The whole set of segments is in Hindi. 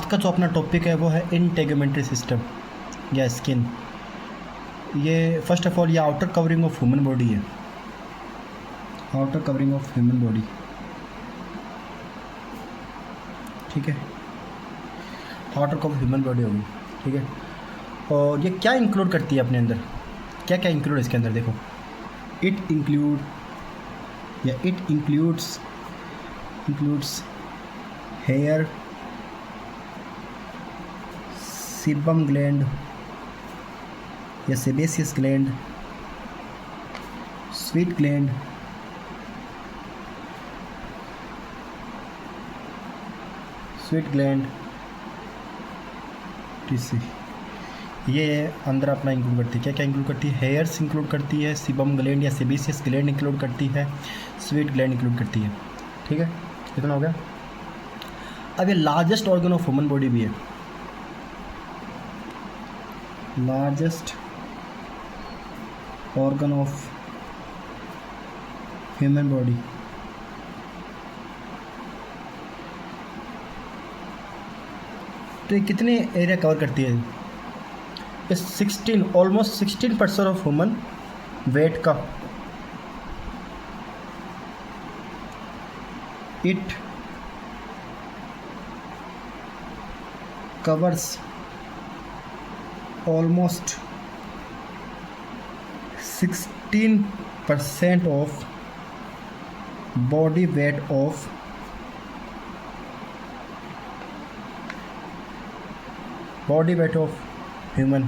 आज का जो अपना टॉपिक है वो है इंटेगुमेंट्री सिस्टम या स्किन। ये फर्स्ट ऑफ ऑल ये outer covering of human body है, outer covering of human body, ठीक है, आउटर कवर ह्यूमन बॉडी होगी, ठीक है। और ये क्या इंक्लूड करती है अपने अंदर, क्या क्या इंक्लूड है इसके अंदर, देखो it includes hair, sebum gland या sebaceous gland, sweat gland, etc, ये अंदर अपना इंक्लूड करती है। क्या क्या इंक्लूड करती है? हेयर्स इंक्लूड करती है, सीबम ग्लैंड या सेबेसियस ग्लैंड इंक्लूड करती है, स्वीट ग्लैंड इंक्लूड करती है, ठीक है। इतना हो गया। अब ये largest organ of human body भी है, largest organ of human body, तो ये कितने एरिया कवर करती है? ये 16 ऑलमोस्ट 16% ऑफ ह्यूमन वेट का it covers almost 16% of body weight of human,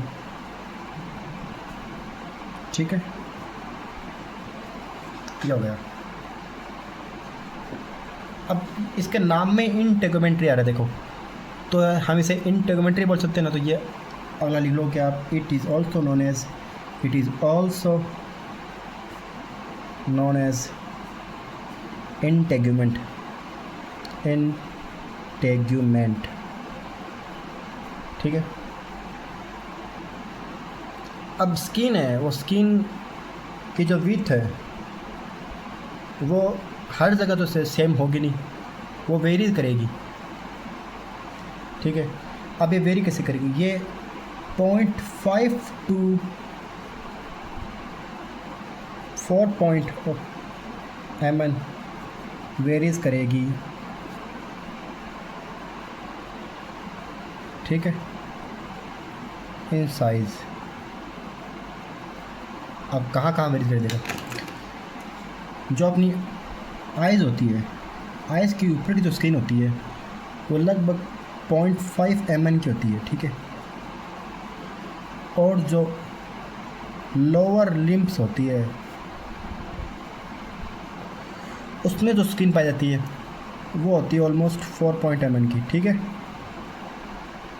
ठीक है। क्या हो गया? अब इसके नाम में इंटेगुमेंट्री आ रहा है, देखो, तो हम इसे इंटेगुमेंट्री बोल सकते हैं ना। तो ये अगला लिख लो कि आप it is also known as integument, ठीक है। अब स्किन है, वो स्किन की जो विड्थ है वो हर जगह तो सेम होगी नहीं, वो वेरी करेगी, ठीक है। अब ये वेरी कैसे करेगी? ये 0.5 to 4 mm वेरीज करेगी, ठीक है, इन साइज़। अब कहाँ वेरीज कर देगा? जो अपनी आइज़ होती है, आइज़ के ऊपर की जो स्किन होती है वो लगभग 0.5 mm की होती है, ठीक है। और जो लोअर लिम्ब्स होती है उसमें जो स्किन पाई जाती है वो होती है ऑलमोस्ट 4 mm की, ठीक है।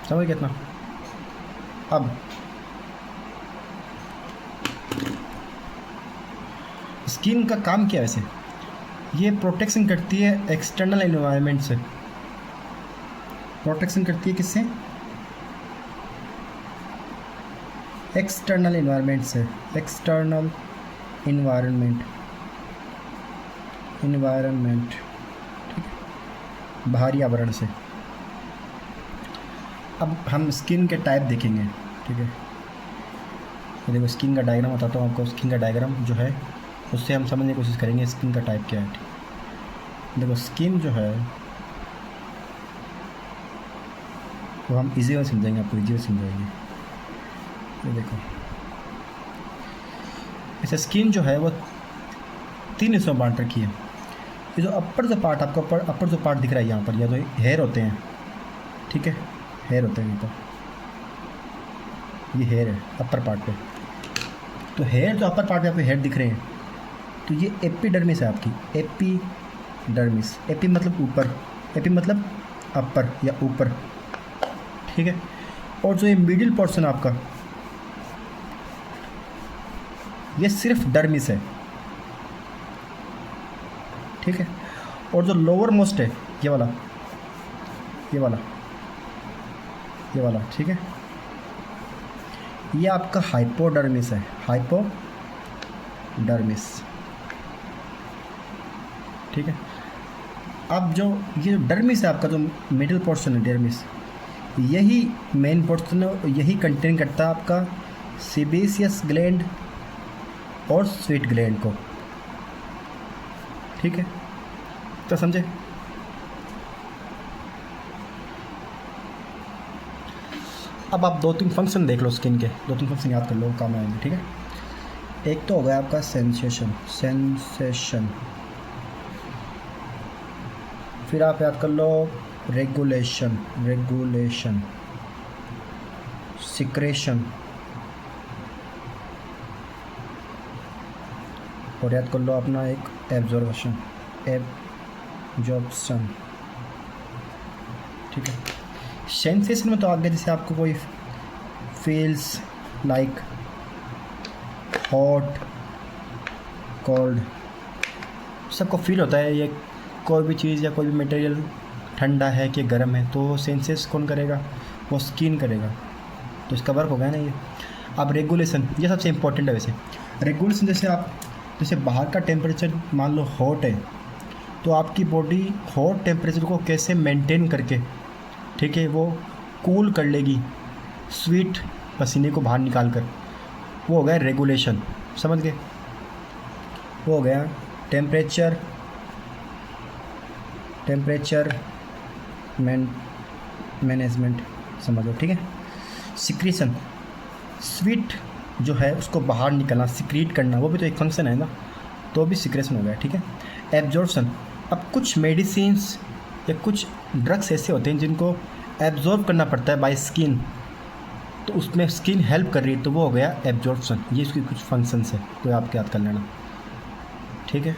समझ कितना? अब स्किन का काम क्या है वैसे? ये प्रोटेक्शन करती है एक्सटर्नल एनवायरनमेंट से। प्रोटेक्शन करती है किससे? एक्सटर्नल एनवायरनमेंट से। एक्सटर्नल एनवायरनमेंट, ठीक है, बाहरी आवरण से। अब हम स्किन के टाइप देखेंगे, ठीक है। ये देखो स्किन का डायग्राम बताता हूँ आपको। स्किन का डायग्राम जो है उससे हम समझने की कोशिश करेंगे स्किन का टाइप क्या है, ठीक। देखो स्किन जो है वो हम इजी में समझेंगे, आपको इजी में समझाएंगे। ये देखो ऐसे स्किन जो है वो 3 हिस्सों में बांट रखी है। ये जो अपर जो पार्ट आपको अपर जो पार्ट दिख रहा है यहाँ पर, या तो हेयर होते हैं, ठीक है, हेयर होते हैं यहाँ पर, ये हेयर है अपर पार्ट पे। तो हेयर जो अपर पार्ट पे आपको हेयर दिख रहे हैं, तो ये एपिडर्मिस है आपकी, एपिडर्मिस। एपी मतलब ऊपर, एपी मतलब अपर या ऊपर, ठीक है। और जो ये मिडिल पोर्शन आपका, ये सिर्फ डर्मिस है, ठीक है। और जो लोअर मोस्ट है ये वाला, ठीक है, ये आपका हाइपोडर्मिस है, हाइपोडर्मिस, ठीक है। अब जो ये डर्मिस है आपका, जो मिडिल पोर्शन है डर्मिस, यही मेन पोर्शन है, यही कंटेन करता है आपका सेबेसियस ग्लैंड और स्वीट ग्लैंड को। ठीक है, तो समझे। अब आप 2-3 फंक्शन देख लो स्किन के, 2-3 फंक्शन याद कर लो, काम आएंगे। ठीक है, एक तो हो गया आपका सेंसेशन, फिर आप याद कर लो रेगुलेशन, सिक्रेशन, और याद कर लो अपना एक एब्जॉर्प्शन। ठीक है, सेंसेशन में तो आगे जैसे आपको कोई फील्स लाइक हॉट, कोल्ड, सबको फील होता है ये कोई भी चीज़ या कोई भी मटेरियल ठंडा है कि गर्म है, तो सेंसेस कौन करेगा? वो स्किन करेगा। तो इसका वर्क हो गया ना ये। अब रेगुलेशन, ये सबसे इम्पोर्टेंट है वैसे। रेगुलेशन जैसे बाहर का टेम्परेचर मान लो हॉट है, तो आपकी बॉडी हॉट टेम्परेचर को कैसे मेंटेन करके, ठीक है, वो कूल कर लेगी स्वीट पसीने को बाहर निकाल कर, वो हो गया रेगुलेशन। समझ गए? वो हो गया टेम्परेचर मैनेजमेंट, समझो। ठीक है, सिक्रीशन, स्वीट जो है उसको बाहर निकलना, सिक्रीट करना, वो भी तो एक फंक्शन है ना, तो भी सिक्रेशन हो गया। ठीक है, एब्जॉर्प्शन, अब कुछ मेडिसिन्स या कुछ ड्रग्स ऐसे होते हैं जिनको एब्जॉर्ब करना पड़ता है बाय स्किन, तो उसमें स्किन हेल्प कर रही है, तो वो हो गया एब्जॉर्प्शन। ये इसकी कुछ फंक्शंस है, तो आप याद कर लेना। ठीक है।